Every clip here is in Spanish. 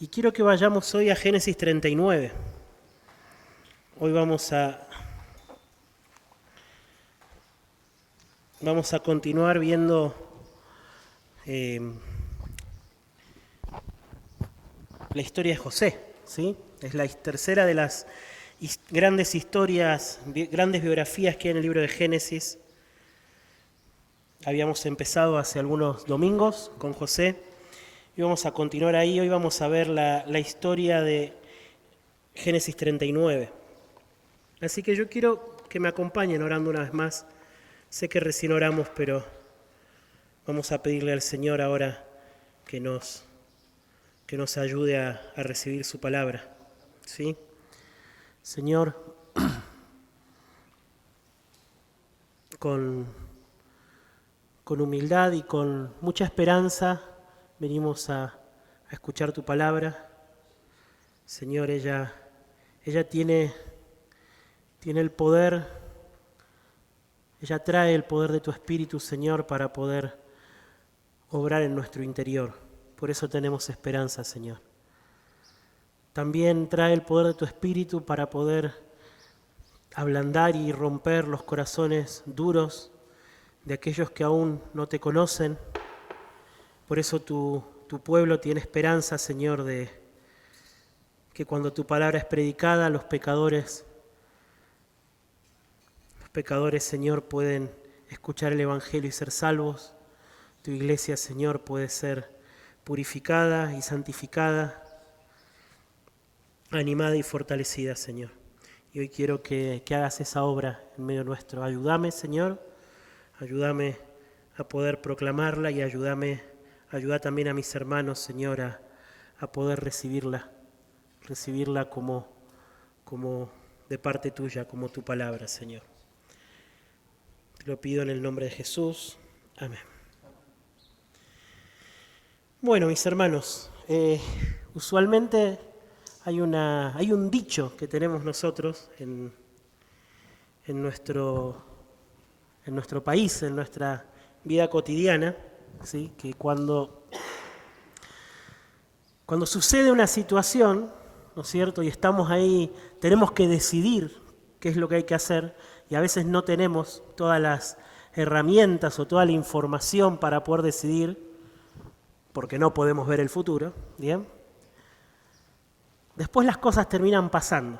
Y quiero que vayamos hoy a Génesis 39. Hoy vamos a continuar viendo la historia de José, ¿sí? Es la tercera de las grandes historias, grandes biografías que hay en el libro de Génesis. Habíamos empezado hace algunos domingos con José y vamos a continuar ahí. Hoy vamos a ver la historia de Génesis 39. Así que yo quiero que me acompañen orando una vez más. Sé que recién oramos, pero vamos a pedirle al Señor ahora que nos ayude a recibir su palabra, ¿sí? Señor, con humildad y con mucha esperanza venimos a escuchar tu palabra. Señor, ella tiene el poder, ella trae el poder de tu Espíritu, Señor, para poder obrar en nuestro interior. Por eso tenemos esperanza, Señor. También trae el poder de tu Espíritu para poder ablandar y romper los corazones duros de aquellos que aún no te conocen. Por eso tu pueblo tiene esperanza, Señor, de que cuando tu palabra es predicada, los pecadores, Señor, pueden escuchar el Evangelio y ser salvos. Tu iglesia, Señor, puede ser purificada y santificada, animada y fortalecida, Señor. Y hoy quiero que hagas esa obra en medio nuestro. Ayúdame, Señor, ayúdame a poder proclamarla y ayuda también a mis hermanos, Señor, a poder recibirla como de parte tuya, como tu palabra, Señor. Te lo pido en el nombre de Jesús. Amén. Bueno, mis hermanos, usualmente hay un dicho que tenemos nosotros en nuestro país, en nuestra vida cotidiana, ¿sí? Que cuando sucede una situación, ¿no es cierto?, y estamos ahí, tenemos que decidir qué es lo que hay que hacer, y a veces no tenemos todas las herramientas o toda la información para poder decidir, porque no podemos ver el futuro, ¿bien? Después las cosas terminan pasando.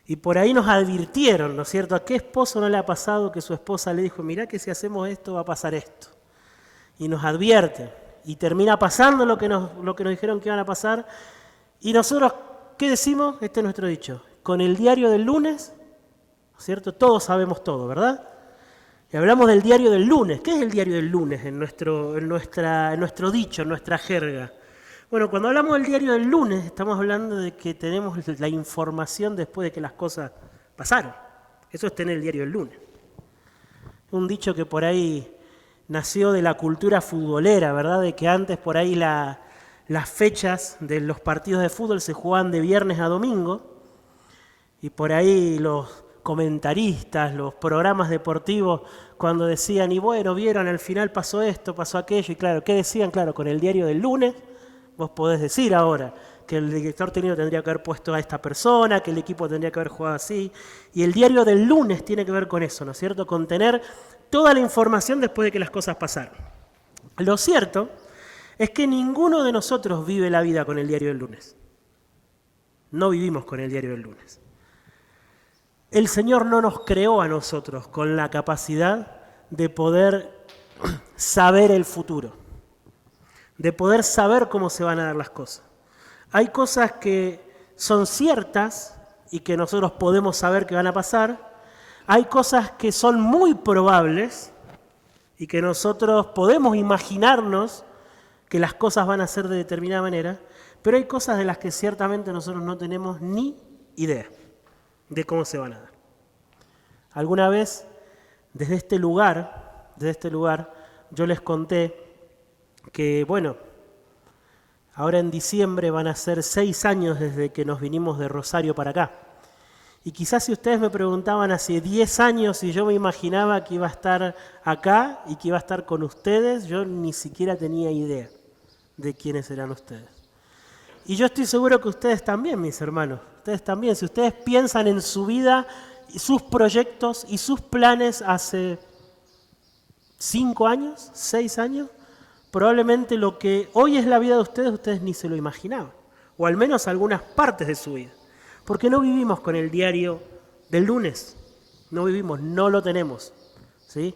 Y por ahí nos advirtieron, ¿no es cierto? ¿A qué esposo no le ha pasado que su esposa le dijo, mirá que si hacemos esto va a pasar esto? Y nos advierten. Y termina pasando lo que nos dijeron que iban a pasar. Y nosotros, ¿qué decimos? Este es nuestro dicho. Con el diario del lunes, ¿no es cierto? Todos sabemos todo, ¿verdad? Y hablamos del diario del lunes. ¿Qué es el diario del lunes en nuestro dicho, en nuestra jerga? Bueno, cuando hablamos del diario del lunes, estamos hablando de que tenemos la información después de que las cosas pasaron. Eso es tener el diario del lunes. Un dicho que por ahí nació de la cultura futbolera, ¿verdad? De que antes por ahí las fechas de los partidos de fútbol se jugaban de viernes a domingo, y por ahí los comentaristas, los programas deportivos, cuando decían, y bueno, vieron, al final pasó esto, pasó aquello, y claro, ¿qué decían? Claro, con el diario del lunes, vos podés decir ahora que el director técnico tendría que haber puesto a esta persona, que el equipo tendría que haber jugado así. Y el diario del lunes tiene que ver con eso, ¿no es cierto? Con tener toda la información después de que las cosas pasaron. Lo cierto es que ninguno de nosotros vive la vida con el diario del lunes. No vivimos con el diario del lunes. El Señor no nos creó a nosotros con la capacidad de poder saber el futuro, de poder saber cómo se van a dar las cosas. Hay cosas que son ciertas y que nosotros podemos saber que van a pasar. Hay cosas que son muy probables y que nosotros podemos imaginarnos que las cosas van a ser de determinada manera, pero hay cosas de las que ciertamente nosotros no tenemos ni idea de cómo se van a dar. Alguna vez, desde este lugar, yo les conté que, bueno, ahora en diciembre van a ser 6 años desde que nos vinimos de Rosario para acá. Y quizás si ustedes me preguntaban hace 10 años si yo me imaginaba que iba a estar acá y que iba a estar con ustedes, yo ni siquiera tenía idea de quiénes eran ustedes. Y yo estoy seguro que ustedes también, mis hermanos. Ustedes también. Si ustedes piensan en su vida, sus proyectos y sus planes hace 5 años, 6 años, probablemente lo que hoy es la vida de ustedes ni se lo imaginaban. O al menos algunas partes de su vida. Porque no vivimos con el diario del lunes. No vivimos, no lo tenemos. ¿Sí?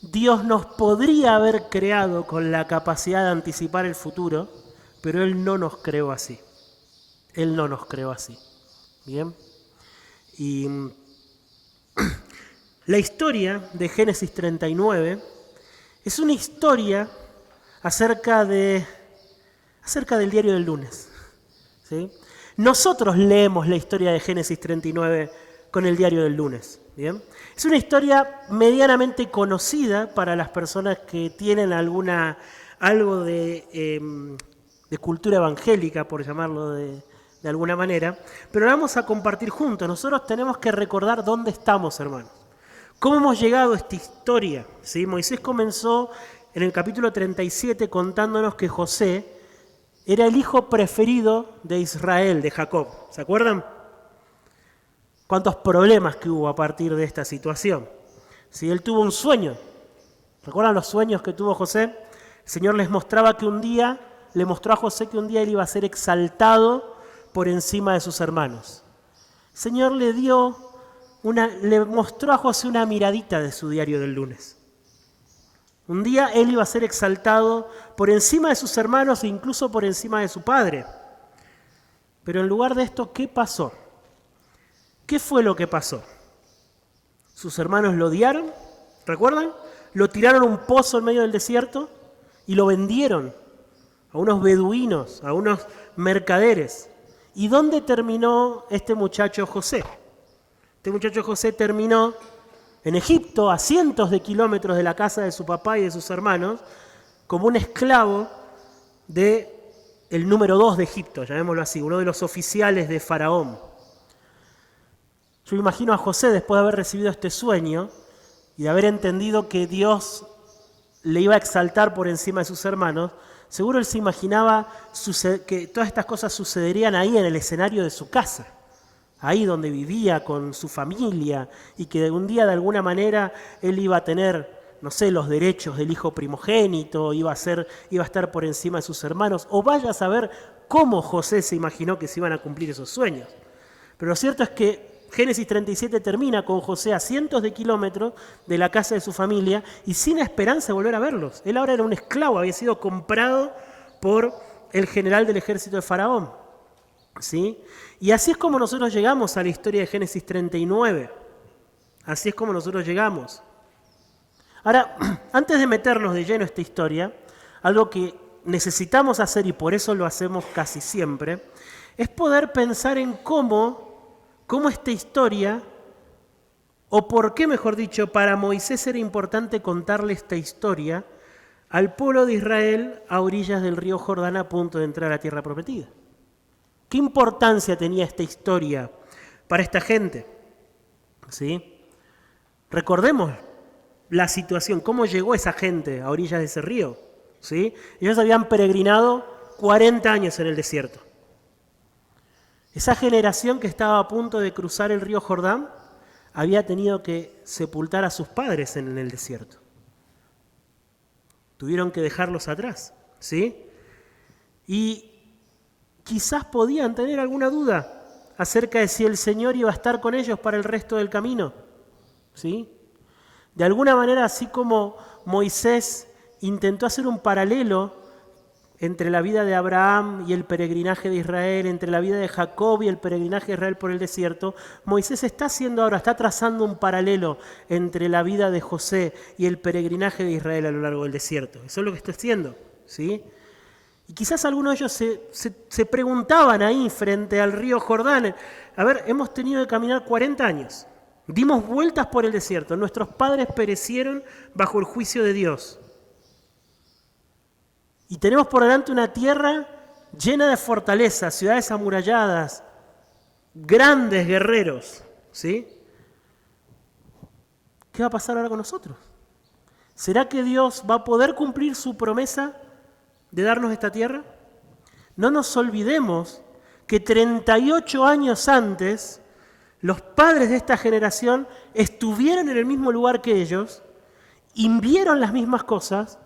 Dios nos podría haber creado con la capacidad de anticipar el futuro, pero Él no nos creó así. Él no nos creó así. ¿Bien? Y la historia de Génesis 39 es una historia acerca del diario del lunes. ¿Sí? Nosotros leemos la historia de Génesis 39 con el diario del lunes. ¿Bien? Es una historia medianamente conocida para las personas que tienen algo de cultura evangélica, por llamarlo de alguna manera, pero la vamos a compartir juntos. Nosotros tenemos que recordar dónde estamos, hermanos. ¿Cómo hemos llegado a esta historia? ¿Sí? Moisés comenzó en el capítulo 37 contándonos que José era el hijo preferido de Israel, de Jacob. ¿Se acuerdan? Cuántos problemas que hubo a partir de esta situación. Si él tuvo un sueño, ¿recuerdan los sueños que tuvo José? El Señor le mostró a José que un día él iba a ser exaltado por encima de sus hermanos. El Señor le mostró a José una miradita de su diario del lunes. Un día él iba a ser exaltado por encima de sus hermanos e incluso por encima de su padre. Pero en lugar de esto, ¿qué pasó? ¿Qué fue lo que pasó? Sus hermanos lo odiaron, ¿recuerdan? Lo tiraron a un pozo en medio del desierto y lo vendieron a unos beduinos, a unos mercaderes. ¿Y dónde terminó este muchacho José? Este muchacho José terminó en Egipto, a cientos de kilómetros de la casa de su papá y de sus hermanos, como un esclavo del número 2 de Egipto, llamémoslo así, uno de los oficiales de Faraón. Yo imagino a José, después de haber recibido este sueño y de haber entendido que Dios le iba a exaltar por encima de sus hermanos, seguro él se imaginaba que todas estas cosas sucederían ahí en el escenario de su casa, ahí donde vivía con su familia, y que un día de alguna manera él iba a tener, no sé, los derechos del hijo primogénito, iba a estar por encima de sus hermanos, o vaya a saber cómo José se imaginó que se iban a cumplir esos sueños. Pero lo cierto es que Génesis 37 termina con José a cientos de kilómetros de la casa de su familia y sin esperanza de volver a verlos. Él ahora era un esclavo, había sido comprado por el general del ejército de Faraón. ¿Sí? Y así es como nosotros llegamos a la historia de Génesis 39. Así es como nosotros llegamos. Ahora, antes de meternos de lleno a esta historia, algo que necesitamos hacer, y por eso lo hacemos casi siempre, es poder pensar en cómo esta historia, o por qué, mejor dicho, para Moisés era importante contarle esta historia al pueblo de Israel a orillas del río Jordán a punto de entrar a la tierra prometida. ¿Qué importancia tenía esta historia para esta gente? ¿Sí? Recordemos la situación, cómo llegó esa gente a orillas de ese río. ¿Sí? Ellos habían peregrinado 40 años en el desierto. Esa generación que estaba a punto de cruzar el río Jordán había tenido que sepultar a sus padres en el desierto. Tuvieron que dejarlos atrás, ¿sí? Y quizás podían tener alguna duda acerca de si el Señor iba a estar con ellos para el resto del camino, ¿sí? De alguna manera, así como Moisés intentó hacer un paralelo entre la vida de Abraham y el peregrinaje de Israel, entre la vida de Jacob y el peregrinaje de Israel por el desierto, Moisés está trazando un paralelo entre la vida de José y el peregrinaje de Israel a lo largo del desierto. Eso es lo que está haciendo, ¿sí? Y quizás algunos de ellos se preguntaban ahí frente al río Jordán, a ver, hemos tenido que caminar 40 años, dimos vueltas por el desierto, nuestros padres perecieron bajo el juicio de Dios. Y tenemos por delante una tierra llena de fortalezas, ciudades amuralladas, grandes guerreros, ¿sí? ¿Qué va a pasar ahora con nosotros? ¿Será que Dios va a poder cumplir su promesa de darnos esta tierra? No nos olvidemos que 38 años antes, los padres de esta generación estuvieron en el mismo lugar que ellos, y vieron las mismas cosas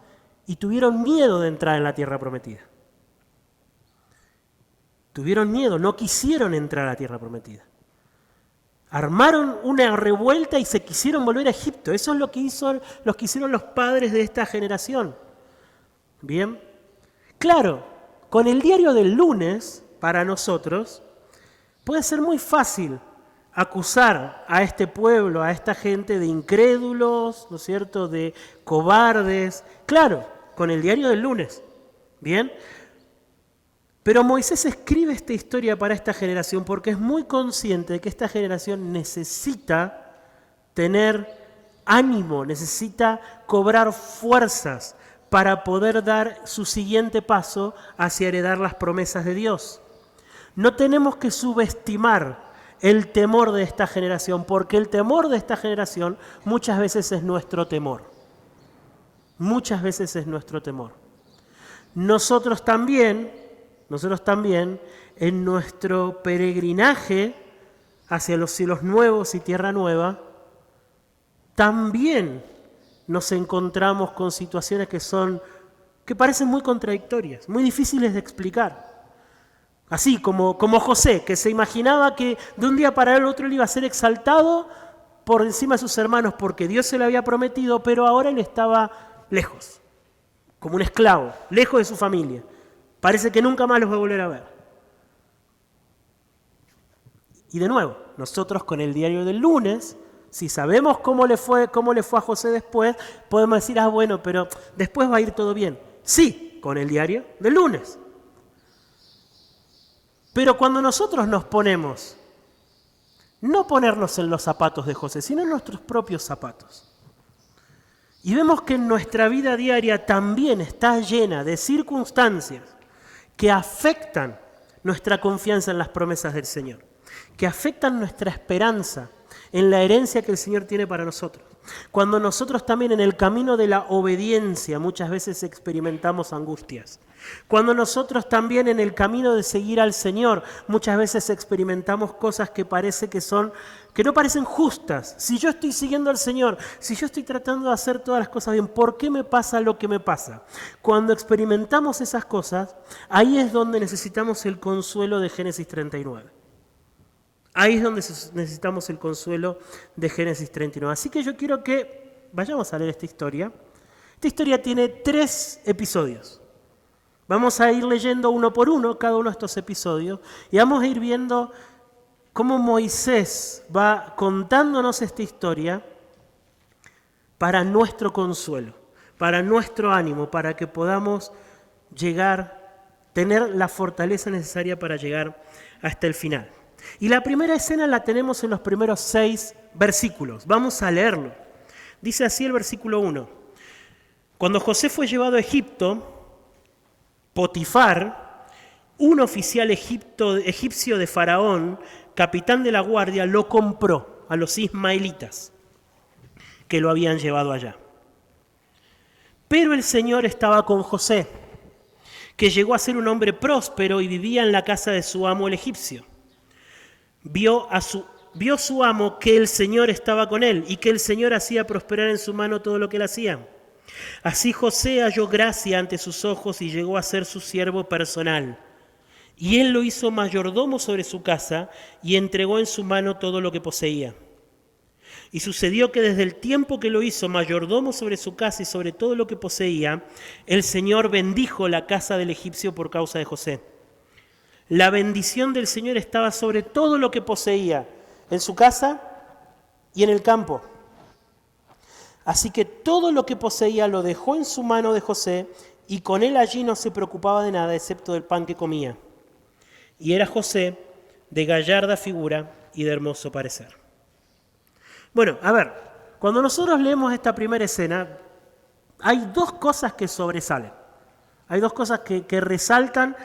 y tuvieron miedo de entrar en la tierra prometida. Tuvieron miedo, no quisieron entrar a la tierra prometida. Armaron una revuelta y se quisieron volver a Egipto. Eso es lo que hicieron los padres de esta generación. Bien, claro, con el diario del lunes, para nosotros, puede ser muy fácil acusar a este pueblo, a esta gente de incrédulos, ¿no es cierto?, de cobardes. Claro, con el diario del lunes. Bien, pero Moisés escribe esta historia para esta generación porque es muy consciente de que esta generación necesita tener ánimo, necesita cobrar fuerzas para poder dar su siguiente paso hacia heredar las promesas de Dios. No tenemos que subestimar el temor de esta generación, porque el temor de esta generación muchas veces es nuestro temor. Muchas veces es nuestro temor. Nosotros también, en nuestro peregrinaje hacia los cielos nuevos y tierra nueva, también nos encontramos con situaciones que parecen muy contradictorias, muy difíciles de explicar. Así como José, que se imaginaba que de un día para el otro él iba a ser exaltado por encima de sus hermanos porque Dios se lo había prometido, pero ahora él estaba lejos, como un esclavo, lejos de su familia. Parece que nunca más los va a volver a ver. Y de nuevo, nosotros con el diario del lunes, si sabemos cómo le fue a José después, podemos decir, bueno, pero después va a ir todo bien. Sí, con el diario del lunes. Pero cuando nosotros nos ponemos, no ponernos en los zapatos de José, sino en nuestros propios zapatos, y vemos que en nuestra vida diaria también está llena de circunstancias que afectan nuestra confianza en las promesas del Señor, que afectan nuestra esperanza en la herencia que el Señor tiene para nosotros. Cuando nosotros también en el camino de la obediencia muchas veces experimentamos angustias. Cuando nosotros también en el camino de seguir al Señor muchas veces experimentamos cosas que no parecen justas. Si yo estoy siguiendo al Señor, si yo estoy tratando de hacer todas las cosas bien, ¿por qué me pasa lo que me pasa? Cuando experimentamos esas cosas, ahí es donde necesitamos el consuelo de Génesis 39. Ahí es donde necesitamos el consuelo de Génesis 39. Así que yo quiero que vayamos a leer esta historia. Esta historia tiene 3 episodios. Vamos a ir leyendo uno por uno cada uno de estos episodios y vamos a ir viendo cómo Moisés va contándonos esta historia para nuestro consuelo, para nuestro ánimo, para que podamos tener la fortaleza necesaria para llegar hasta el final. Y la primera escena la tenemos en los primeros 6 versículos. Vamos a leerlo. Dice así el versículo 1. Cuando José fue llevado a Egipto, Potifar, un oficial egipcio de Faraón, capitán de la guardia, lo compró a los ismaelitas que lo habían llevado allá. Pero el Señor estaba con José, que llegó a ser un hombre próspero y vivía en la casa de su amo el egipcio. Vio su amo que el Señor estaba con él y que el Señor hacía prosperar en su mano todo lo que él hacía. Así José halló gracia ante sus ojos y llegó a ser su siervo personal. Y él lo hizo mayordomo sobre su casa y entregó en su mano todo lo que poseía. Y sucedió que desde el tiempo que lo hizo mayordomo sobre su casa y sobre todo lo que poseía, el Señor bendijo la casa del egipcio por causa de José. La bendición del Señor estaba sobre todo lo que poseía, en su casa y en el campo. Así que todo lo que poseía lo dejó en su mano de José, y con él allí no se preocupaba de nada excepto del pan que comía. Y era José de gallarda figura y de hermoso parecer. Bueno, a ver, cuando nosotros leemos esta primera escena, hay 2 cosas que sobresalen. Hay 2 cosas que resaltan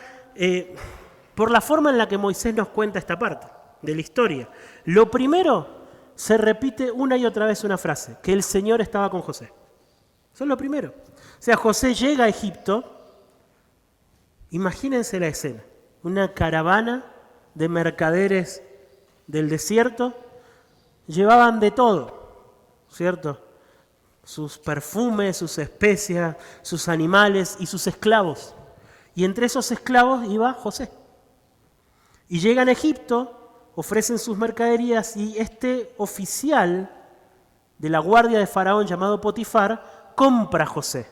por la forma en la que Moisés nos cuenta esta parte de la historia. Lo primero, se repite una y otra vez una frase, que el Señor estaba con José. Eso es lo primero. O sea, José llega a Egipto Imagínense la escena, una caravana de mercaderes del desierto, llevaban de todo, ¿cierto? Sus perfumes, sus especias, sus animales y sus esclavos. Y entre esos esclavos iba José. Y llegan a Egipto, ofrecen sus mercaderías y este oficial de la guardia de Faraón llamado Potifar compra a José.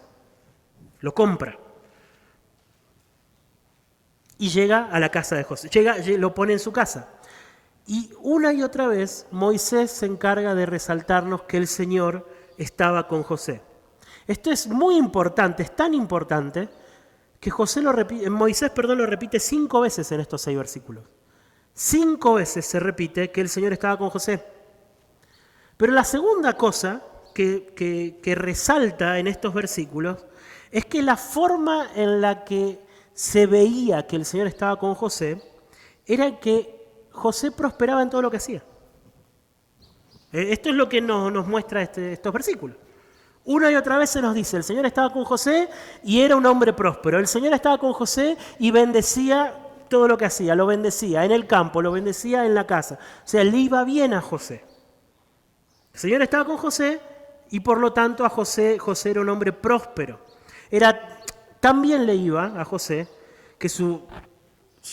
Lo compra. Y llega a la casa de José. Lo pone en su casa. Y una y otra vez Moisés se encarga de resaltarnos que el Señor estaba con José. Esto es muy importante, es tan importante que Moisés lo repite 5 veces en estos 6 versículos. 5 veces se repite que el Señor estaba con José. Pero la segunda cosa que resalta en estos versículos es que la forma en la que se veía que el Señor estaba con José era que José prosperaba en todo lo que hacía. Esto es lo que nos muestra estos versículos. Una y otra vez se nos dice, el Señor estaba con José y era un hombre próspero. El Señor estaba con José y bendecía todo lo que hacía. Lo bendecía en el campo, lo bendecía en la casa. O sea, le iba bien a José. El Señor estaba con José y por lo tanto José era un hombre próspero. También le iba a José que su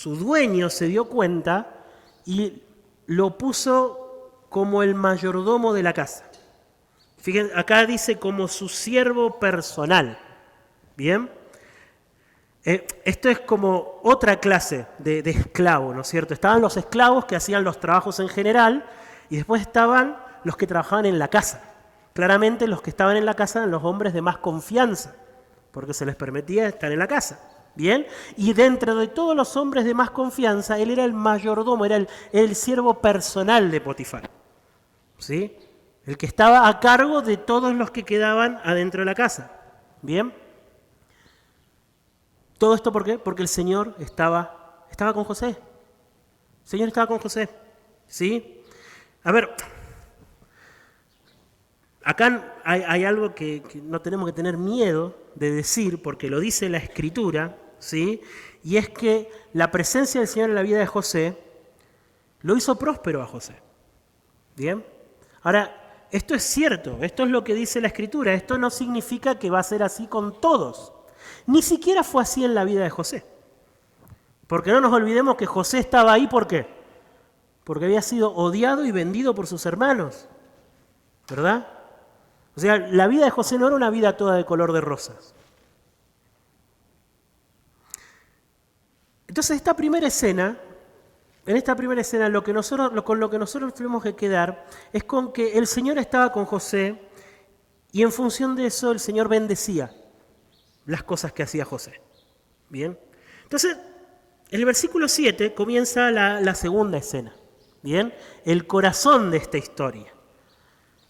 dueño se dio cuenta y lo puso como el mayordomo de la casa. Fíjense, acá dice como su siervo personal. ¿Bien? Esto es como otra clase de esclavo, ¿no es cierto? Estaban los esclavos que hacían los trabajos en general y después estaban los que trabajaban en la casa. Claramente los que estaban en la casa eran los hombres de más confianza, porque se les permitía estar en la casa. ¿Bien? Y dentro de todos los hombres de más confianza, él era el mayordomo, era el siervo personal de Potifar. ¿Sí? El que estaba a cargo de todos los que quedaban adentro de la casa. ¿Bien? ¿Todo esto por qué? Porque el Señor estaba con José. El Señor estaba con José. ¿Sí? A ver, acá hay algo que no tenemos que tener miedo de decir, porque lo dice la Escritura, ¿sí? Y es que la presencia del Señor en la vida de José lo hizo próspero a José. ¿Bien? Ahora, esto es cierto, esto es lo que dice la Escritura, esto no significa que va a ser así con todos. Ni siquiera fue así en la vida de José. Porque no nos olvidemos que José estaba ahí, ¿por qué? Porque había sido odiado y vendido por sus hermanos. ¿Verdad? O sea, la vida de José no era una vida toda de color de rosas. Entonces, en esta primera escena, con lo que nosotros tenemos que quedar es con que el Señor estaba con José y en función de eso el Señor bendecía las cosas que hacía José. ¿Bien? Entonces, en el versículo 7 comienza la segunda escena. ¿Bien? El corazón de esta historia.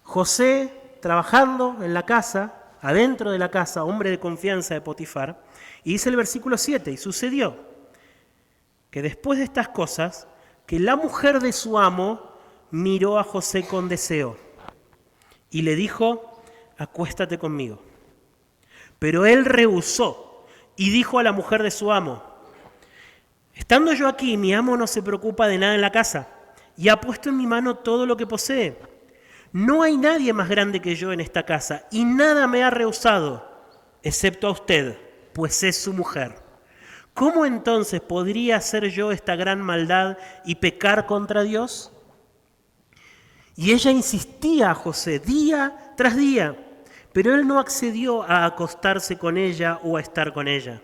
José trabajando en la casa, adentro de la casa, hombre de confianza de Potifar, y dice el versículo 7, y sucedió que después de estas cosas, que la mujer de su amo miró a José con deseo y le dijo, acuéstate conmigo. Pero él rehusó y dijo a la mujer de su amo, estando yo aquí, mi amo no se preocupa de nada en la casa y ha puesto en mi mano todo lo que posee. No hay nadie más grande que yo en esta casa y nada me ha rehusado, excepto a usted, pues es su mujer. ¿Cómo entonces podría hacer yo esta gran maldad y pecar contra Dios? Y ella insistía a José día tras día, pero él no accedió a acostarse con ella o a estar con ella.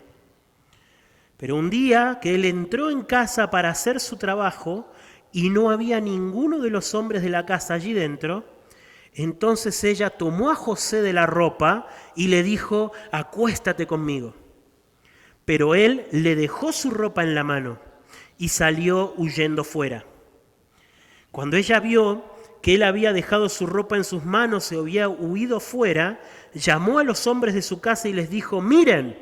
Pero un día que él entró en casa para hacer su trabajo y no había ninguno de los hombres de la casa allí dentro, entonces ella tomó a José de la ropa y le dijo, acuéstate conmigo. Pero él le dejó su ropa en la mano y salió huyendo fuera. Cuando ella vio que él había dejado su ropa en sus manos y había huido fuera, llamó a los hombres de su casa y les dijo, miren,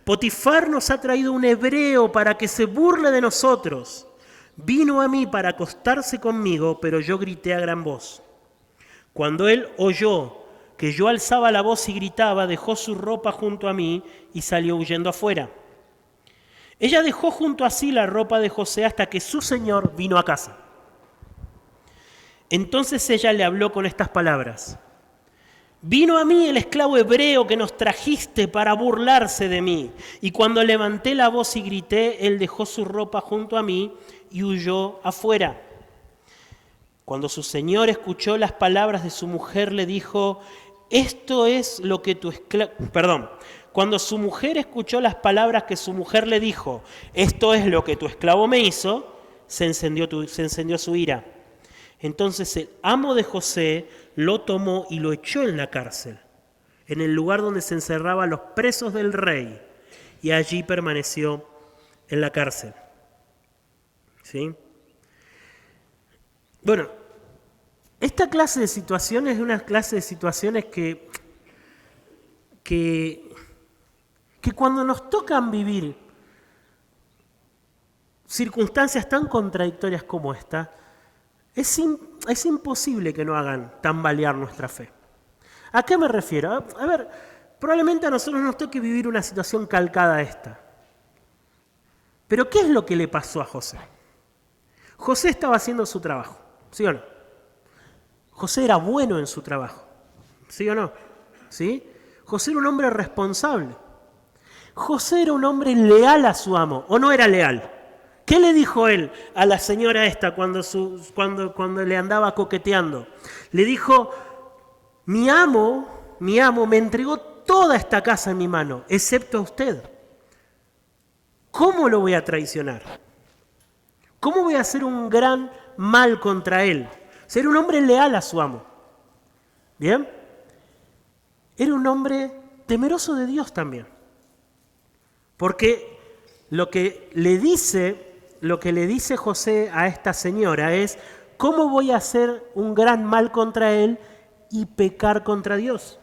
Potifar nos ha traído un hebreo para que se burle de nosotros. Vino a mí para acostarse conmigo, pero yo grité a gran voz. Cuando él oyó que yo alzaba la voz y gritaba, dejó su ropa junto a mí y salió huyendo afuera. Ella dejó junto a sí la ropa de José hasta que su señor vino a casa. Entonces ella le habló con estas palabras: vino a mí el esclavo hebreo que nos trajiste para burlarse de mí. Y cuando levanté la voz y grité, él dejó su ropa junto a mí y huyó afuera. Cuando su señor escuchó las palabras de su mujer, le dijo: esto es lo que tu esclavo... Cuando su mujer escuchó las palabras que su mujer le dijo, esto es lo que tu esclavo me hizo, se encendió su ira. Entonces el amo de José lo tomó y lo echó en la cárcel, en el lugar donde se encerraban los presos del rey, y allí permaneció en la cárcel. ¿Sí? Bueno, esta clase de situaciones es una clase de situaciones que cuando nos tocan vivir circunstancias tan contradictorias como esta, es imposible que no hagan tambalear nuestra fe. ¿A qué me refiero? A ver, probablemente a nosotros nos toque vivir una situación calcada a esta. Pero ¿qué es lo que le pasó a José? José estaba haciendo su trabajo, ¿sí o no? José era bueno en su trabajo, ¿sí o no? ¿Sí? José era un hombre responsable. José era un hombre leal a su amo, ¿o no era leal? ¿Qué le dijo él a la señora esta cuando le andaba coqueteando? Le dijo: mi amo me entregó toda esta casa en mi mano, excepto a usted. ¿Cómo lo voy a traicionar? ¿Cómo voy a hacer un gran mal contra él? Ser un hombre leal a su amo. ¿Bien? Era un hombre temeroso de Dios también. Porque lo que le dice José a esta señora es: ¿cómo voy a hacer un gran mal contra él y pecar contra Dios?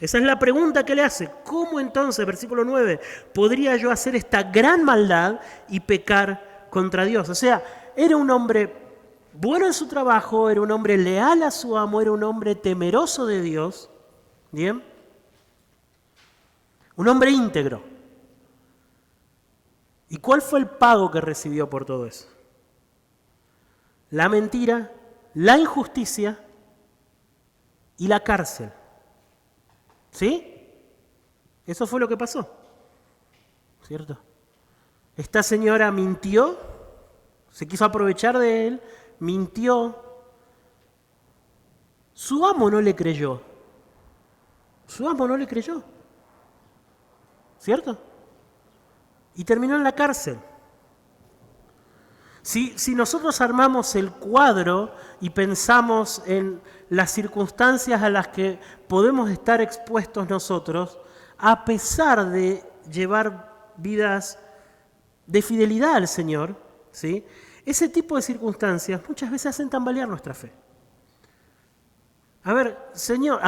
Esa es la pregunta que le hace. ¿Cómo entonces, versículo 9, podría yo hacer esta gran maldad y pecar contra Dios? O sea, era un hombre bueno en su trabajo, era un hombre leal a su amo, era un hombre temeroso de Dios, ¿bien? Un hombre íntegro. ¿Y cuál fue el pago que recibió por todo eso? La mentira, la injusticia y la cárcel. ¿Sí? Eso fue lo que pasó, ¿cierto? Esta señora mintió, se quiso aprovechar de él, mintió. Su amo no le creyó. Su amo no le creyó. ¿Cierto? Y terminó en la cárcel. Si nosotros armamos el cuadro y pensamos en las circunstancias a las que podemos estar expuestos nosotros, a pesar de llevar vidas de fidelidad al Señor, ¿sí?, ese tipo de circunstancias muchas veces hacen tambalear nuestra fe. Señor,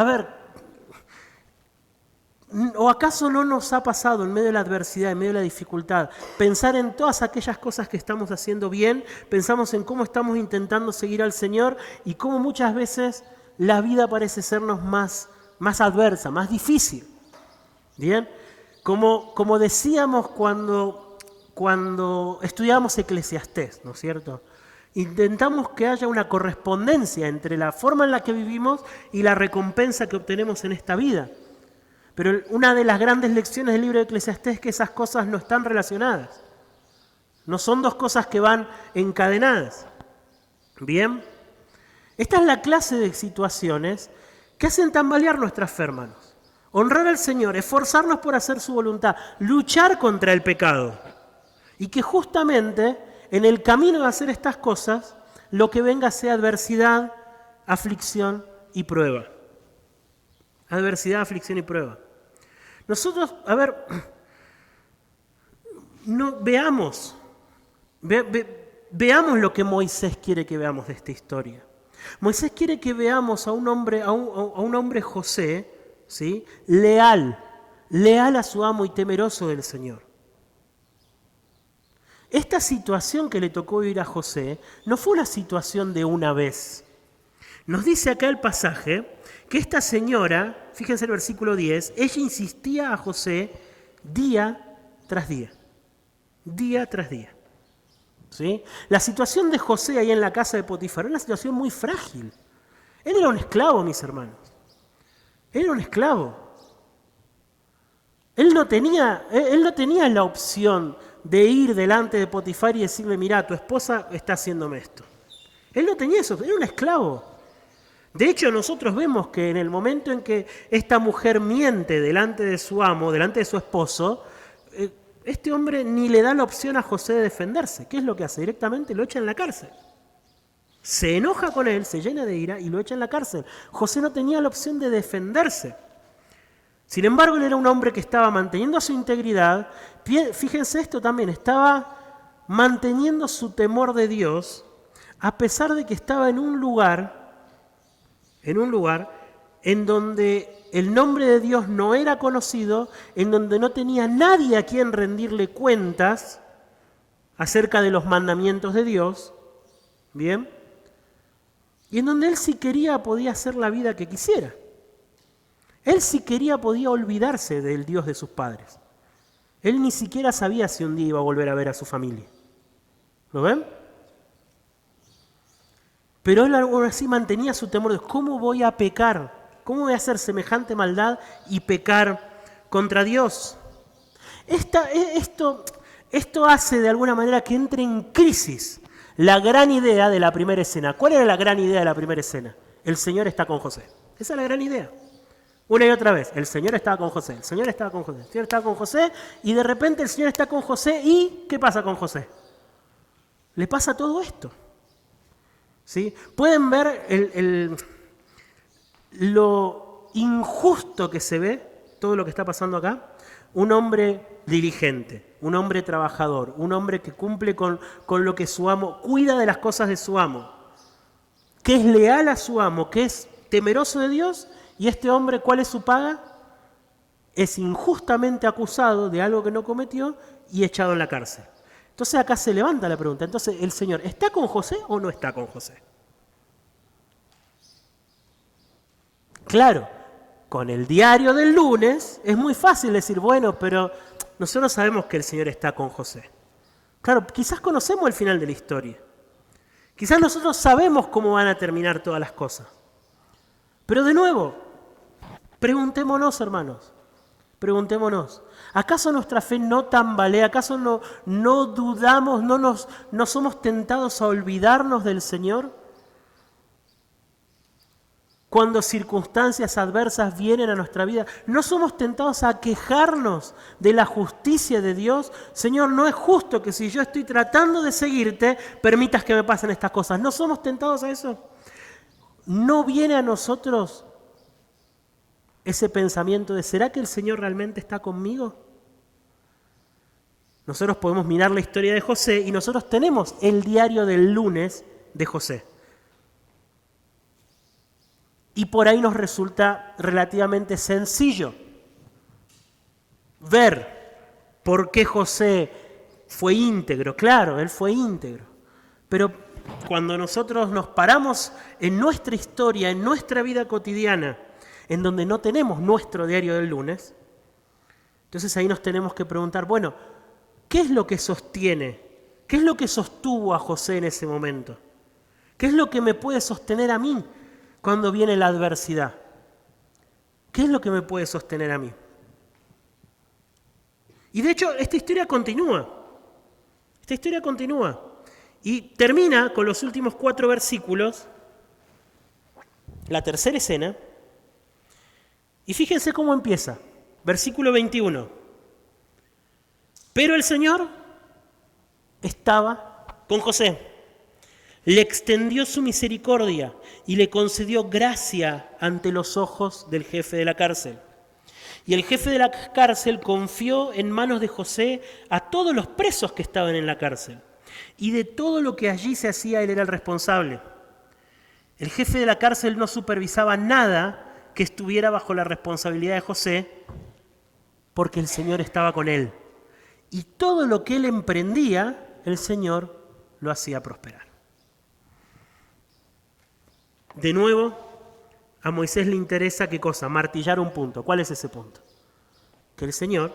¿o acaso no nos ha pasado en medio de la adversidad, en medio de la dificultad, pensar en todas aquellas cosas que estamos haciendo bien, pensamos en cómo estamos intentando seguir al Señor y cómo muchas veces la vida parece sernos más adversa, más difícil? ¿Bien? Como decíamos cuando estudiábamos Eclesiastés, ¿no es cierto? Intentamos que haya una correspondencia entre la forma en la que vivimos y la recompensa que obtenemos en esta vida. Pero una de las grandes lecciones del libro de Eclesiastés es que esas cosas no están relacionadas. No son dos cosas que van encadenadas. ¿Bien? Esta es la clase de situaciones que hacen tambalear nuestra fe, hermanos. Honrar al Señor, esforzarnos por hacer su voluntad, luchar contra el pecado. Y que justamente en el camino de hacer estas cosas, lo que venga sea adversidad, aflicción y prueba. Adversidad, aflicción y prueba. Nosotros, veamos lo que Moisés quiere que veamos de esta historia. Moisés quiere que veamos a un hombre José, ¿sí?, leal a su amo y temeroso del Señor. Esta situación que le tocó vivir a José no fue una situación de una vez. Nos dice acá el pasaje que esta señora, fíjense el versículo 10, ella insistía a José día tras día. día tras día. ¿Sí? La situación de José ahí en la casa de Potifar era una situación muy frágil. Él era un esclavo, mis hermanos. Él era un esclavo. Él no tenía la opción de ir delante de Potifar y decirle, mirá, tu esposa está haciéndome esto. Él no tenía eso, era un esclavo. De hecho, nosotros vemos que en el momento en que esta mujer miente delante de su amo, delante de su esposo, este hombre ni le da la opción a José de defenderse. ¿Qué es lo que hace? Directamente lo echa en la cárcel. Se enoja con él, se llena de ira y lo echa en la cárcel. José no tenía la opción de defenderse. Sin embargo, él era un hombre que estaba manteniendo su integridad. Fíjense esto también, estaba manteniendo su temor de Dios, a pesar de que estaba en un lugar en donde el nombre de Dios no era conocido, en donde no tenía nadie a quien rendirle cuentas acerca de los mandamientos de Dios, ¿bien? Y en donde él si quería podía hacer la vida que quisiera. Él si quería podía olvidarse del Dios de sus padres. Él ni siquiera sabía si un día iba a volver a ver a su familia. ¿Lo ven? Pero él aún así mantenía su temor de ¿cómo voy a pecar? ¿Cómo voy a hacer semejante maldad y pecar contra Dios? Esto hace de alguna manera que entre en crisis la gran idea de la primera escena. ¿Cuál era la gran idea de la primera escena? El Señor está con José. Esa es la gran idea. Una y otra vez, el Señor estaba con José, el Señor estaba con José, el Señor estaba con José, y de repente el Señor está con José, ¿y qué pasa con José? Le pasa todo esto. ¿Sí? Pueden ver lo injusto que se ve, todo lo que está pasando acá. Un hombre diligente, un hombre trabajador, un hombre que cumple con lo que su amo, cuida de las cosas de su amo, que es leal a su amo, que es temeroso de Dios. Y este hombre, ¿cuál es su paga? Es injustamente acusado de algo que no cometió y echado en la cárcel. Entonces acá se levanta la pregunta. Entonces, ¿el Señor está con José o no está con José? Claro, con el diario del lunes es muy fácil decir, bueno, pero nosotros sabemos que el Señor está con José. Claro, quizás conocemos el final de la historia. Quizás nosotros sabemos cómo van a terminar todas las cosas. Pero de nuevo, preguntémonos, hermanos, preguntémonos. ¿Acaso nuestra fe no tambalea? ¿Acaso no dudamos, no somos tentados a olvidarnos del Señor? Cuando circunstancias adversas vienen a nuestra vida, ¿no somos tentados a quejarnos de la justicia de Dios? Señor, no es justo que si yo estoy tratando de seguirte, permitas que me pasen estas cosas. ¿No somos tentados a eso? ¿No viene a nosotros ese pensamiento de ¿será que el Señor realmente está conmigo? Nosotros podemos mirar la historia de José y nosotros tenemos el diario del lunes de José. Y por ahí nos resulta relativamente sencillo ver por qué José fue íntegro. Claro, él fue íntegro. Pero cuando nosotros nos paramos en nuestra historia, en nuestra vida cotidiana, en donde no tenemos nuestro diario del lunes, entonces ahí nos tenemos que preguntar, bueno, ¿qué es lo que sostiene? ¿Qué es lo que sostuvo a José en ese momento? ¿Qué es lo que me puede sostener a mí cuando viene la adversidad? ¿Qué es lo que me puede sostener a mí? Y de hecho, esta historia continúa. Esta historia continúa. Y termina con los últimos 4 versículos, la tercera escena. Y fíjense cómo empieza. Versículo 21. Pero el Señor estaba con José. Le extendió su misericordia y le concedió gracia ante los ojos del jefe de la cárcel. Y el jefe de la cárcel confió en manos de José a todos los presos que estaban en la cárcel. Y de todo lo que allí se hacía, él era el responsable. El jefe de la cárcel no supervisaba nada que estuviera bajo la responsabilidad de José, porque el Señor estaba con él. Y todo lo que él emprendía, el Señor lo hacía prosperar. De nuevo, a Moisés le interesa ¿qué cosa? Martillar un punto. ¿Cuál es ese punto? Que el Señor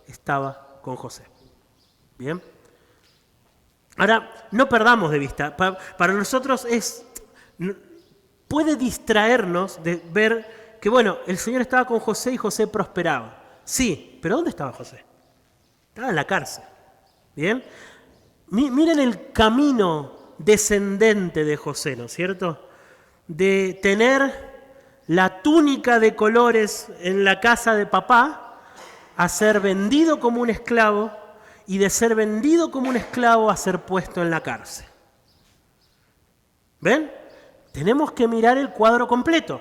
estaba con José. ¿Bien? Ahora, no perdamos de vista, para nosotros puede distraernos de ver que, bueno, el Señor estaba con José y José prosperaba. Sí, pero ¿dónde estaba José? Estaba en la cárcel. ¿Bien? Miren el camino descendente de José, ¿no es cierto? De tener la túnica de colores en la casa de papá a ser vendido como un esclavo y de ser vendido como un esclavo a ser puesto en la cárcel. ¿Ven? Tenemos que mirar el cuadro completo.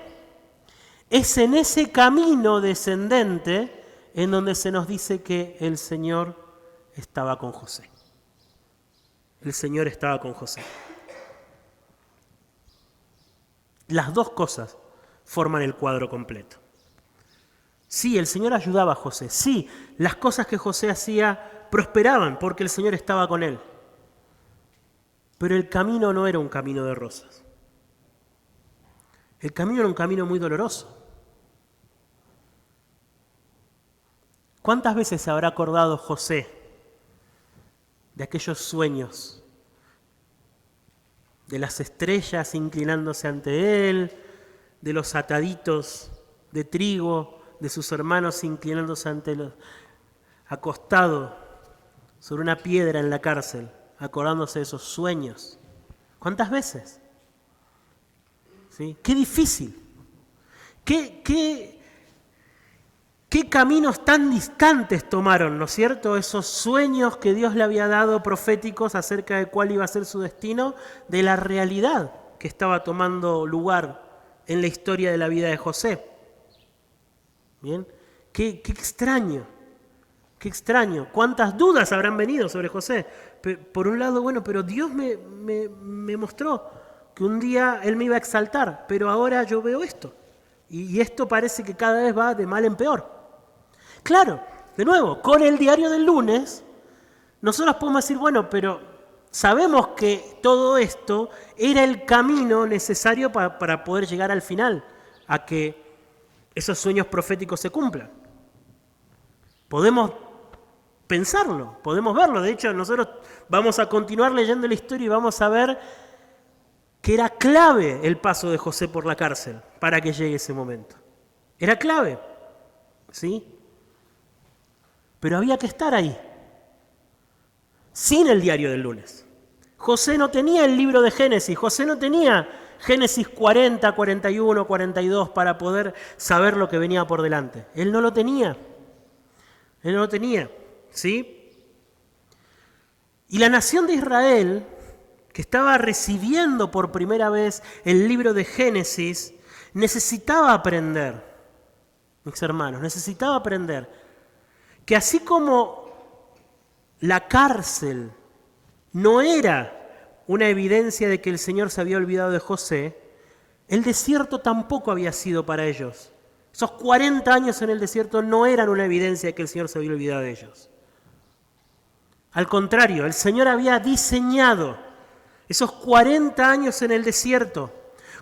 Es en ese camino descendente en donde se nos dice que el Señor estaba con José. El Señor estaba con José. Las dos cosas forman el cuadro completo. Sí, el Señor ayudaba a José. Sí, las cosas que José hacía prosperaban porque el Señor estaba con él. Pero el camino no era un camino de rosas. El camino era un camino muy doloroso. ¿Cuántas veces se habrá acordado José de aquellos sueños, de las estrellas inclinándose ante él, de los ataditos de trigo, de sus hermanos inclinándose ante él, acostado sobre una piedra en la cárcel, acordándose de esos sueños? ¿Cuántas veces? ¿Sí? ¡Qué difícil! ¿Qué caminos tan distantes tomaron, ¿no es cierto? Esos sueños que Dios le había dado proféticos acerca de cuál iba a ser su destino, de la realidad que estaba tomando lugar en la historia de la vida de José. ¿Bien? Qué extraño, qué extraño. ¿Cuántas dudas habrán venido sobre José? Por un lado, bueno, pero Dios me mostró que un día Él me iba a exaltar, pero ahora yo veo esto. Y esto parece que cada vez va de mal en peor. Claro, de nuevo, con el diario del lunes, nosotros podemos decir, bueno, pero sabemos que todo esto era el camino necesario para poder llegar al final, a que esos sueños proféticos se cumplan. Podemos pensarlo, podemos verlo. De hecho, nosotros vamos a continuar leyendo la historia y vamos a ver que era clave el paso de José por la cárcel para que llegue ese momento. Era clave, ¿sí? Pero había que estar ahí, sin el diario del lunes. José no tenía el libro de Génesis, José no tenía Génesis 40, 41, 42 para poder saber lo que venía por delante. Él no lo tenía, ¿sí? Y la nación de Israel, que estaba recibiendo por primera vez el libro de Génesis, necesitaba aprender, mis hermanos, necesitaba aprender que así como la cárcel no era una evidencia de que el Señor se había olvidado de José, el desierto tampoco había sido para ellos. Esos 40 años en el desierto no eran una evidencia de que el Señor se había olvidado de ellos. Al contrario, el Señor había diseñado esos 40 años en el desierto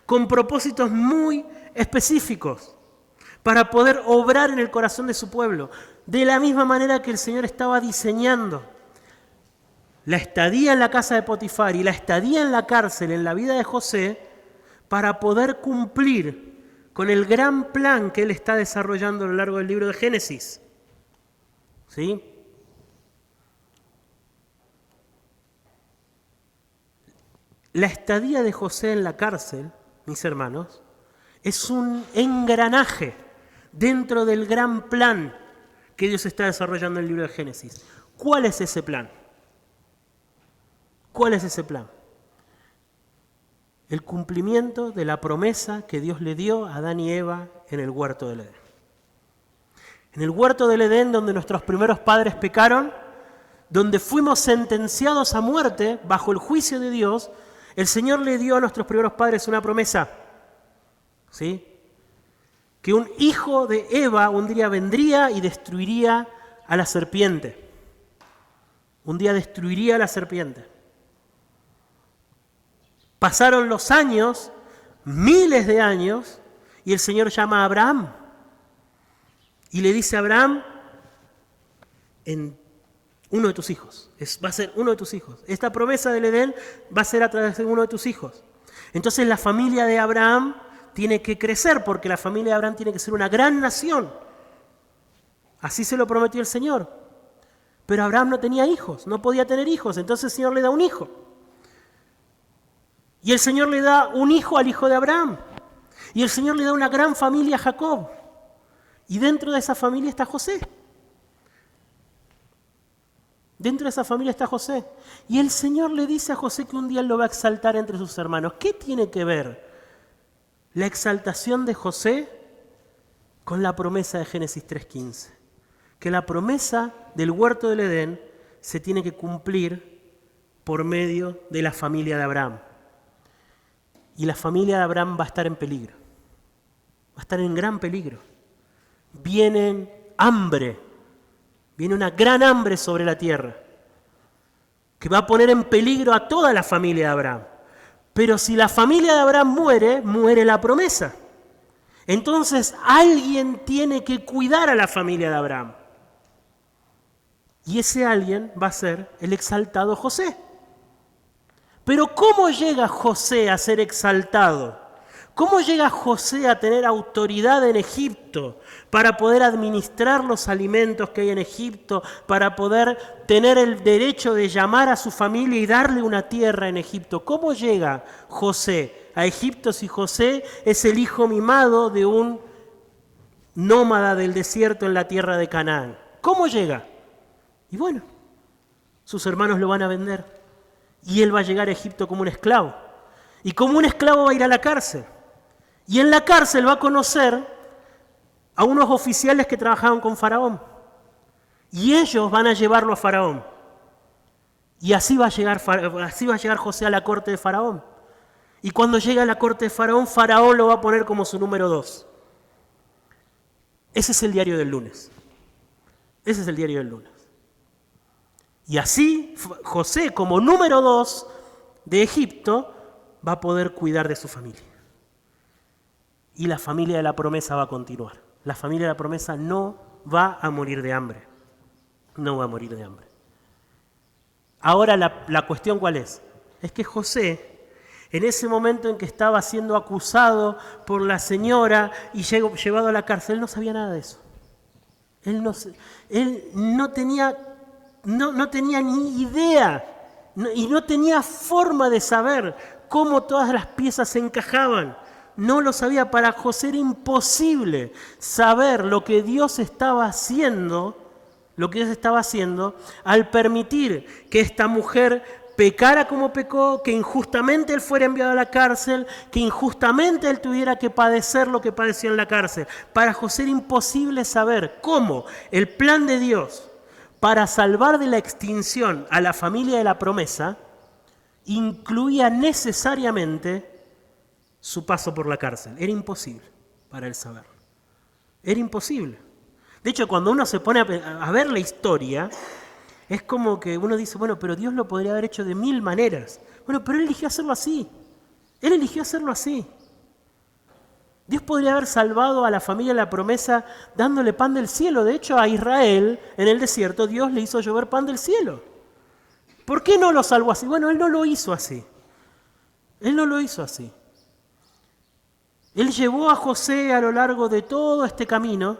con propósitos muy específicos para poder obrar en el corazón de su pueblo, de la misma manera que el Señor estaba diseñando la estadía en la casa de Potifar y la estadía en la cárcel en la vida de José para poder cumplir con el gran plan que Él está desarrollando a lo largo del libro de Génesis. ¿Sí? La estadía de José en la cárcel, mis hermanos, es un engranaje dentro del gran plan que Dios está desarrollando en el libro de Génesis. ¿Cuál es ese plan? ¿Cuál es ese plan? El cumplimiento de la promesa que Dios le dio a Adán y Eva en el huerto del Edén. En el huerto del Edén, donde nuestros primeros padres pecaron, donde fuimos sentenciados a muerte bajo el juicio de Dios, el Señor le dio a nuestros primeros padres una promesa, ¿sí? Que un hijo de Eva un día vendría y destruiría a la serpiente. Un día destruiría a la serpiente. Pasaron los años, miles de años, y el Señor llama a Abraham. Y le dice a Abraham, en Uno de tus hijos. Va a ser uno de tus hijos. Esta promesa del Edén va a ser a través de uno de tus hijos. Entonces la familia de Abraham tiene que crecer, porque la familia de Abraham tiene que ser una gran nación. Así se lo prometió el Señor. Pero Abraham no tenía hijos, no podía tener hijos. Entonces el Señor le da un hijo. Y el Señor le da un hijo al hijo de Abraham. Y el Señor le da una gran familia a Jacob. Y dentro de esa familia está José. Dentro de esa familia está José. Y el Señor le dice a José que un día él lo va a exaltar entre sus hermanos. ¿Qué tiene que ver la exaltación de José con la promesa de Génesis 3:15? Que la promesa del huerto del Edén se tiene que cumplir por medio de la familia de Abraham. Y la familia de Abraham va a estar en peligro. Va a estar en gran peligro. Viene hambre. Viene una gran hambre sobre la tierra que va a poner en peligro a toda la familia de Abraham. Pero si la familia de Abraham muere, muere la promesa. Entonces alguien tiene que cuidar a la familia de Abraham. Y ese alguien va a ser el exaltado José. Pero ¿cómo llega José a ser exaltado? ¿Cómo llega José a tener autoridad en Egipto para poder administrar los alimentos que hay en Egipto, para poder tener el derecho de llamar a su familia y darle una tierra en Egipto? ¿Cómo llega José a Egipto si José es el hijo mimado de un nómada del desierto en la tierra de Canaán? ¿Cómo llega? Y bueno, sus hermanos lo van a vender y él va a llegar a Egipto como un esclavo. Y como un esclavo va a ir a la cárcel. Y en la cárcel va a conocer a unos oficiales que trabajaban con Faraón. Y ellos van a llevarlo a Faraón. Y así va a llegar José a la corte de Faraón. Y cuando llega a la corte de Faraón, Faraón lo va a poner como su número 2. Ese es el diario del lunes. Ese es el diario del lunes. Y así José, como número 2 de Egipto, va a poder cuidar de su familia. Y la familia de la promesa va a continuar. La familia de la promesa no va a morir de hambre. No va a morir de hambre. Ahora la cuestión ¿cuál es? Es que José, en ese momento en que estaba siendo acusado por la señora y llevado a la cárcel, él no sabía nada de eso. Él no tenía ni idea y no tenía forma de saber cómo todas las piezas se encajaban. No lo sabía. Para José era imposible saber lo que Dios estaba haciendo, al permitir que esta mujer pecara como pecó, que injustamente él fuera enviado a la cárcel, que injustamente él tuviera que padecer lo que padeció en la cárcel. Para José era imposible saber cómo el plan de Dios para salvar de la extinción a la familia de la promesa incluía necesariamente su paso por la cárcel. Era imposible para él saberlo. Era imposible. De hecho, cuando uno se pone a ver la historia, es como que uno dice, bueno, pero Dios lo podría haber hecho de 1000 maneras. Bueno, pero Él eligió hacerlo así. Él eligió hacerlo así. Dios podría haber salvado a la familia de la promesa dándole pan del cielo. De hecho, a Israel, en el desierto, Dios le hizo llover pan del cielo. ¿Por qué no lo salvó así? Bueno, Él no lo hizo así. Él no lo hizo así. Él llevó a José a lo largo de todo este camino,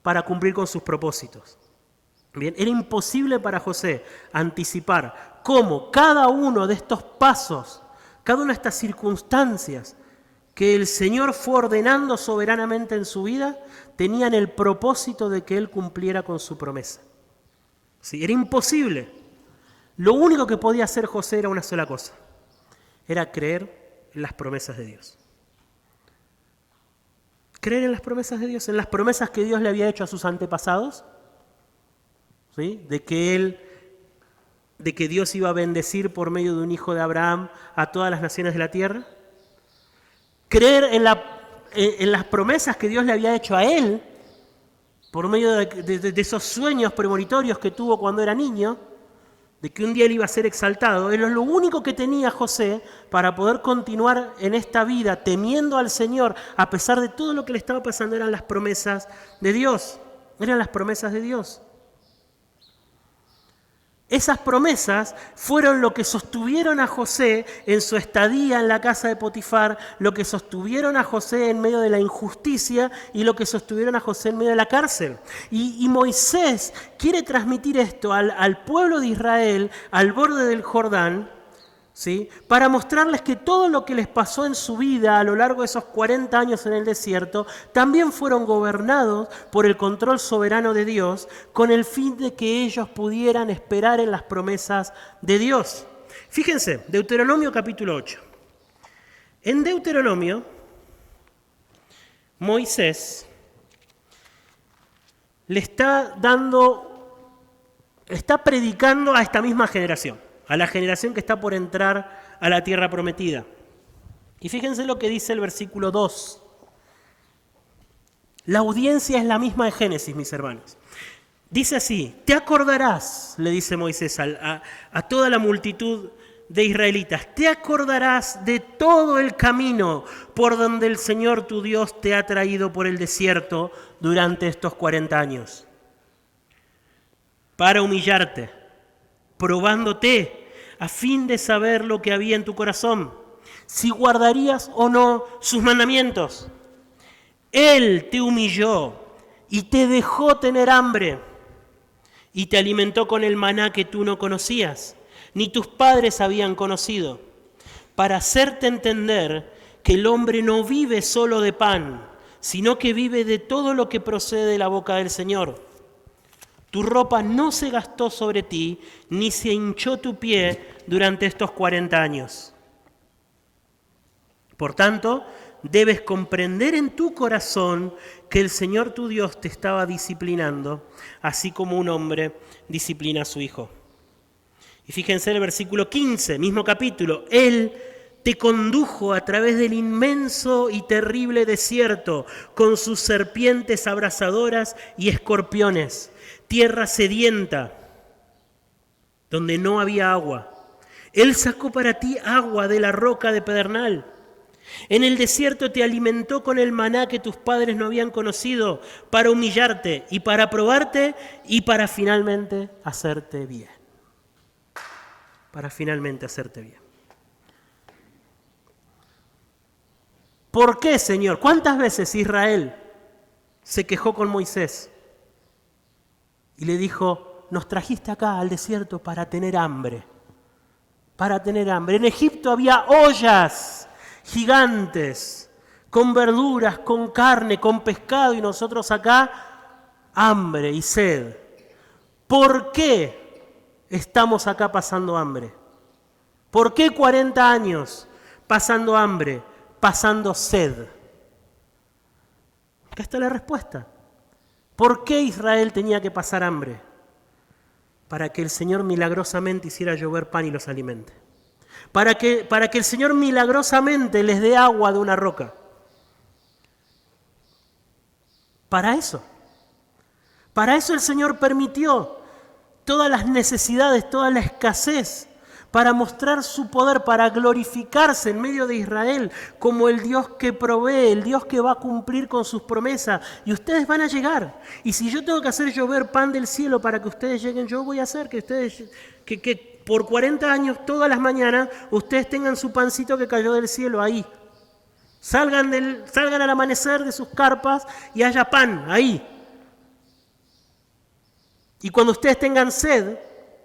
para cumplir con sus propósitos. Bien, era imposible para José anticipar cómo cada uno de estos pasos, cada una de estas circunstancias que el Señor fue ordenando soberanamente en su vida, tenían el propósito de que Él cumpliera con su promesa. Sí, era imposible. Lo único que podía hacer José era una sola cosa, era creer en las promesas de Dios. Creer en las promesas de Dios, en las promesas que Dios le había hecho a sus antepasados, ¿sí? De que Dios iba a bendecir por medio de un hijo de Abraham a todas las naciones de la tierra. Creer en las promesas que Dios le había hecho a él por medio de esos sueños premonitorios que tuvo cuando era niño, de que un día él iba a ser exaltado. Él es lo único que tenía José para poder continuar en esta vida temiendo al Señor, a pesar de todo lo que le estaba pasando. Eran las promesas de Dios. Eran las promesas de Dios. Esas promesas fueron lo que sostuvieron a José en su estadía en la casa de Potifar, lo que sostuvieron a José en medio de la injusticia y lo que sostuvieron a José en medio de la cárcel. Y Moisés quiere transmitir esto al pueblo de Israel, al borde del Jordán, ¿sí? Para mostrarles que todo lo que les pasó en su vida a lo largo de esos 40 años en el desierto también fueron gobernados por el control soberano de Dios con el fin de que ellos pudieran esperar en las promesas de Dios. Fíjense, Deuteronomio capítulo 8. En Deuteronomio, Moisés le está predicando a esta misma generación, a la generación que está por entrar a la tierra prometida. Y fíjense lo que dice el versículo 2. La audiencia es la misma de Génesis, mis hermanos. Dice así: te acordarás, le dice Moisés a toda la multitud de israelitas, te acordarás de todo el camino por donde el Señor tu Dios te ha traído por el desierto durante estos 40 años, para humillarte, probándote, a fin de saber lo que había en tu corazón, si guardarías o no sus mandamientos. Él te humilló y te dejó tener hambre, y te alimentó con el maná que tú no conocías, ni tus padres habían conocido, para hacerte entender que el hombre no vive solo de pan, sino que vive de todo lo que procede de la boca del Señor. Tu ropa no se gastó sobre ti, ni se hinchó tu pie durante estos 40 años. Por tanto, debes comprender en tu corazón que el Señor tu Dios te estaba disciplinando, así como un hombre disciplina a su hijo. Y fíjense el versículo 15, mismo capítulo. Él te condujo a través del inmenso y terrible desierto, con sus serpientes abrasadoras y escorpiones, tierra sedienta, donde no había agua. Él sacó para ti agua de la roca de pedernal. En el desierto te alimentó con el maná que tus padres no habían conocido, para humillarte y para probarte y para finalmente hacerte bien. Para finalmente hacerte bien. ¿Por qué, Señor? ¿Cuántas veces Israel se quejó con Moisés y le dijo: nos trajiste acá al desierto para tener hambre? Para tener hambre. En Egipto había ollas gigantes, con verduras, con carne, con pescado, y nosotros acá, hambre y sed. ¿Por qué estamos acá pasando hambre? ¿Por qué 40 años pasando hambre, pasando sed? Acá está la respuesta. ¿Por qué Israel tenía que pasar hambre? Para que el Señor milagrosamente hiciera llover pan y los alimente. Para que el Señor milagrosamente les dé agua de una roca. Para eso el Señor permitió todas las necesidades, toda la escasez, para mostrar su poder, para glorificarse en medio de Israel como el Dios que provee, el Dios que va a cumplir con sus promesas. Y ustedes van a llegar. Y si yo tengo que hacer llover pan del cielo para que ustedes lleguen, yo voy a hacer que ustedes, que por 40 años, todas las mañanas, ustedes tengan su pancito que cayó del cielo ahí. Salgan al amanecer de sus carpas y haya pan ahí. Y cuando ustedes tengan sed,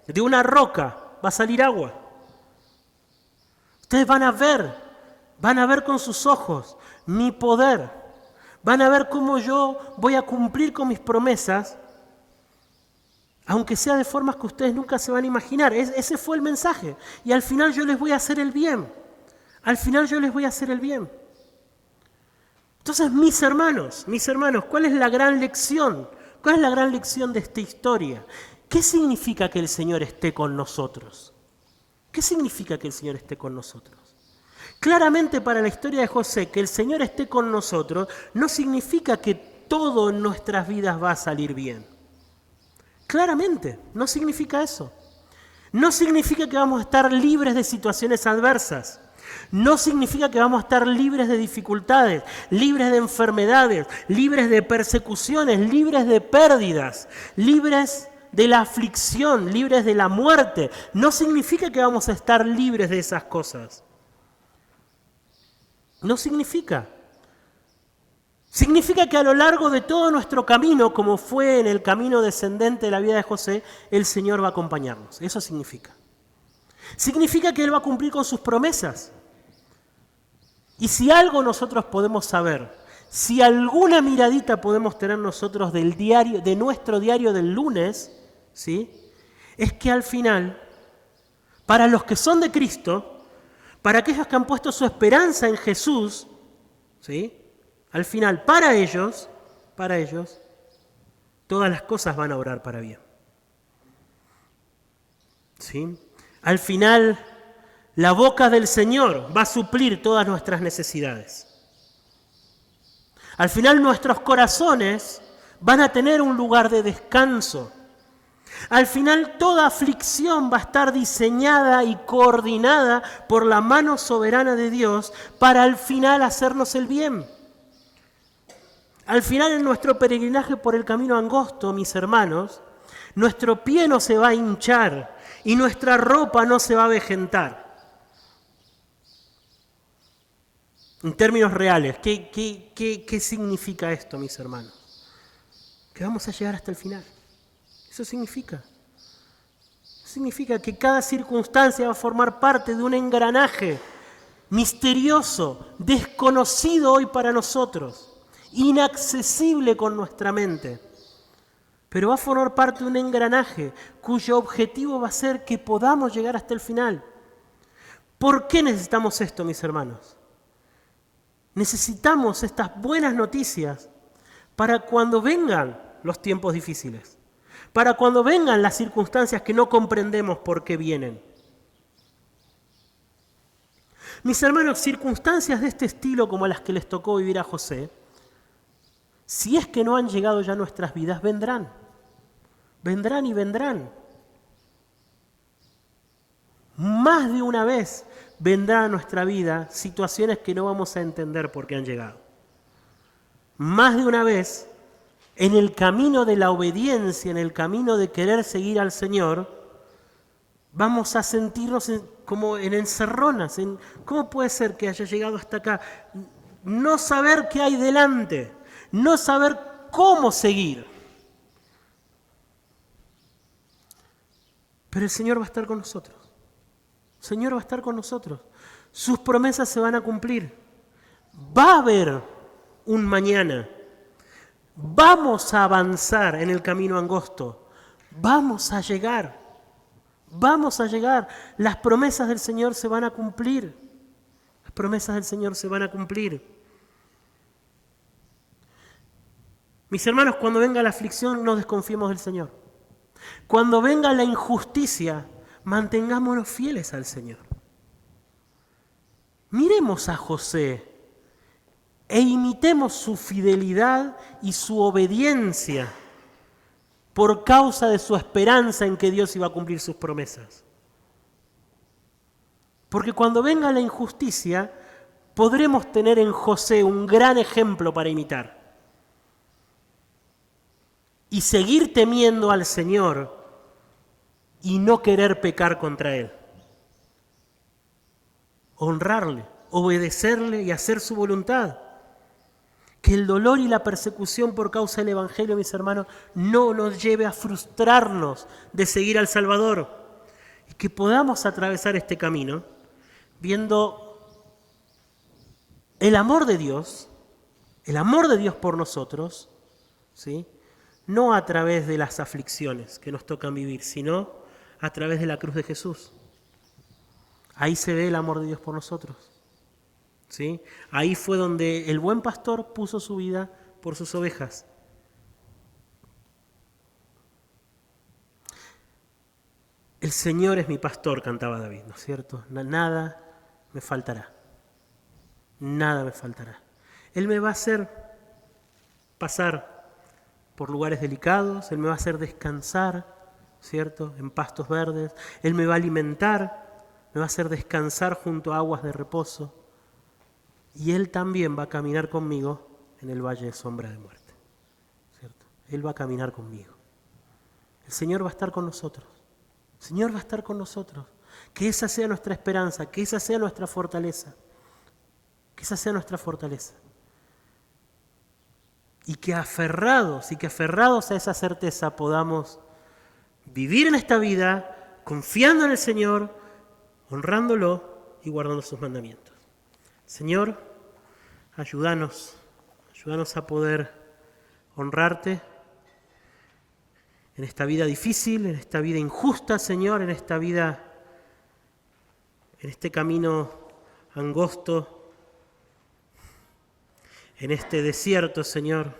de una roca va a salir agua. Ustedes van a ver con sus ojos mi poder. Van a ver cómo yo voy a cumplir con mis promesas, aunque sea de formas que ustedes nunca se van a imaginar. Ese fue el mensaje. Y al final yo les voy a hacer el bien. Al final yo les voy a hacer el bien. Entonces, mis hermanos, ¿cuál es la gran lección? ¿Cuál es la gran lección de esta historia? ¿Qué significa que el Señor esté con nosotros? ¿Qué significa que el Señor esté con nosotros? Claramente para la historia de José, que el Señor esté con nosotros no significa que todo en nuestras vidas va a salir bien. Claramente, no significa eso. No significa que vamos a estar libres de situaciones adversas. No significa que vamos a estar libres de dificultades, libres de enfermedades, libres de persecuciones, libres de pérdidas, libres de la aflicción, libres de la muerte. No significa que vamos a estar libres de esas cosas. No significa. Significa que a lo largo de todo nuestro camino, como fue en el camino descendente de la vida de José, el Señor va a acompañarnos. Eso significa. Significa que Él va a cumplir con sus promesas. Y si algo nosotros podemos saber, si alguna miradita podemos tener nosotros del diario, de nuestro diario del lunes, ¿sí?, es que al final, para los que son de Cristo, para aquellos que han puesto su esperanza en Jesús, ¿sí?, al final, para ellos, todas las cosas van a obrar para bien. ¿Sí? Al final, la boca del Señor va a suplir todas nuestras necesidades. Al final, nuestros corazones van a tener un lugar de descanso. Al final, toda aflicción va a estar diseñada y coordinada por la mano soberana de Dios para al final hacernos el bien. Al final, en nuestro peregrinaje por el camino angosto, mis hermanos, nuestro pie no se va a hinchar y nuestra ropa no se va a avejentar. En términos reales, ¿qué significa esto, mis hermanos? Que vamos a llegar hasta el final. Eso significa. Significa que cada circunstancia va a formar parte de un engranaje misterioso, desconocido hoy para nosotros, inaccesible con nuestra mente, pero va a formar parte de un engranaje cuyo objetivo va a ser que podamos llegar hasta el final. ¿Por qué necesitamos esto, mis hermanos? Necesitamos estas buenas noticias para cuando vengan los tiempos difíciles, para cuando vengan las circunstancias que no comprendemos por qué vienen. Mis hermanos, circunstancias de este estilo como las que les tocó vivir a José, si es que no han llegado ya a nuestras vidas, vendrán. Vendrán y vendrán. Más de una vez vendrán a nuestra vida situaciones que no vamos a entender por qué han llegado. Más de una vez, en el camino de la obediencia, en el camino de querer seguir al Señor, vamos a sentirnos como en encerronas. ¿Cómo puede ser que haya llegado hasta acá? No saber qué hay delante. No saber cómo seguir. Pero el Señor va a estar con nosotros. El Señor va a estar con nosotros. Sus promesas se van a cumplir. Va a haber un mañana. Vamos a avanzar en el camino angosto. Vamos a llegar. Vamos a llegar. Las promesas del Señor se van a cumplir. Las promesas del Señor se van a cumplir. Mis hermanos, cuando venga la aflicción, no desconfiemos del Señor. Cuando venga la injusticia, mantengámonos fieles al Señor. Miremos a José e imitemos su fidelidad y su obediencia por causa de su esperanza en que Dios iba a cumplir sus promesas. Porque cuando venga la injusticia, podremos tener en José un gran ejemplo para imitar. Y seguir temiendo al Señor y no querer pecar contra Él. Honrarle, obedecerle y hacer su voluntad. Que el dolor y la persecución por causa del Evangelio, mis hermanos, no nos lleve a frustrarnos de seguir al Salvador. Y que podamos atravesar este camino viendo el amor de Dios por nosotros, ¿sí?, no a través de las aflicciones que nos tocan vivir, sino a través de la cruz de Jesús. Ahí se ve el amor de Dios por nosotros. ¿Sí? Ahí fue donde el buen pastor puso su vida por sus ovejas. El Señor es mi pastor, cantaba David, ¿no es cierto? Nada me faltará. Nada me faltará. Él me va a hacer pasar por lugares delicados, Él me va a hacer descansar, ¿cierto?, en pastos verdes. Él me va a alimentar, me va a hacer descansar junto a aguas de reposo. Y Él también va a caminar conmigo en el valle de sombra de muerte, ¿cierto? Él va a caminar conmigo. el Señor va a estar con nosotros. El Señor va a estar con nosotros. Que esa sea nuestra esperanza, que esa sea nuestra fortaleza. Que esa sea nuestra fortaleza. Y que aferrados a esa certeza podamos vivir en esta vida confiando en el Señor, honrándolo y guardando sus mandamientos. Señor, ayúdanos a poder honrarte en esta vida difícil, en esta vida injusta, Señor, en esta vida, en este camino angosto, en este desierto, Señor.